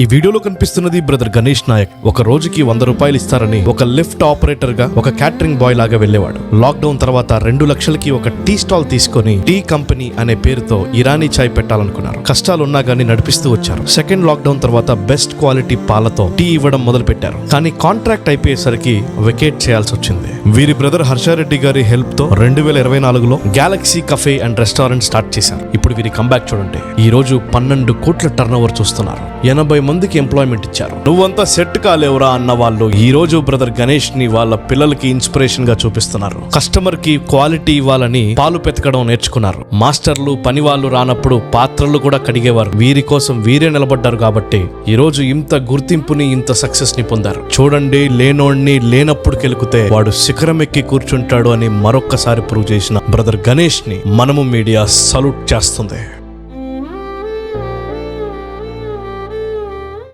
ఈ వీడియోలో కనిపిస్తున్నది బ్రదర్ గణేష్ నాయక్. ఒక రోజుకి 100 రూపాయలు ఇస్తారని ఒక లిఫ్ట్ ఆపరేటర్ గా, ఒక క్యాటరింగ్ బాయ్ లాగా వెళ్లేవాడు. లాక్డౌన్ తర్వాత 2 లక్షలకి ఒక టీ స్టాల్ తీసుకొని టీ కంపెనీ అనే పేరుతో ఇరానీ చాయ్ పెట్టాలనుకున్నారు. కష్టాలున్నా గానీ నడిపిస్తూ వచ్చారు. సెకండ్ లాక్డౌన్ తర్వాత బెస్ట్ క్వాలిటీ పాలతో టీ ఇవ్వడం మొదలు పెట్టారు. కానీ కాంట్రాక్ట్ అయిపోయేసరికి వెకేట్ చేయాల్సి వచ్చింది. వీరి బ్రదర్ హర్షారెడ్డి గారి హెల్ప్ తో 2024లో గ్యాలక్సీ కఫే అండ్ రెస్టారెంట్ స్టార్ట్ చేశారు. ఇప్పుడు వీరి కంబ్యాక్ చూడండి. ఈ రోజు 12 కోట్ల టర్న్ ఓవర్ చూస్తున్నారు. 80 మందికి ఎంప్లాయ్మెంట్ ఇచ్చారు. నువ్వంతా సెట్ కాలేవురా అన్న వాళ్ళు ఈ రోజు బ్రదర్ గణేష్ ని వాళ్ళ పిల్లలకి ఇన్స్పిరేషన్ గా చూపిస్తున్నారు. కస్టమర్ కి క్వాలిటీ ఇవ్వాలని పాలు పెతకడం నేర్చుకున్నారు. మాస్టర్లు పని వాళ్ళు రానప్పుడు పాత్రలు కూడా కడిగేవారు. వీరి కోసం వీరే నిలబడ్డారు కాబట్టి ఈ రోజు ఇంత గుర్తింపుని, ఇంత సక్సెస్ ని పొందారు. చూడండి, లేనోడిని లేనప్పుడు కెలుకుతే వాడు శిఖరం ఎక్కి కూర్చుంటాడు అని మరొక్కసారి ప్రూవ్ చేసిన బ్రదర్ గణేష్ ని మనము మీడియా సల్యూట్ చేస్తుంది.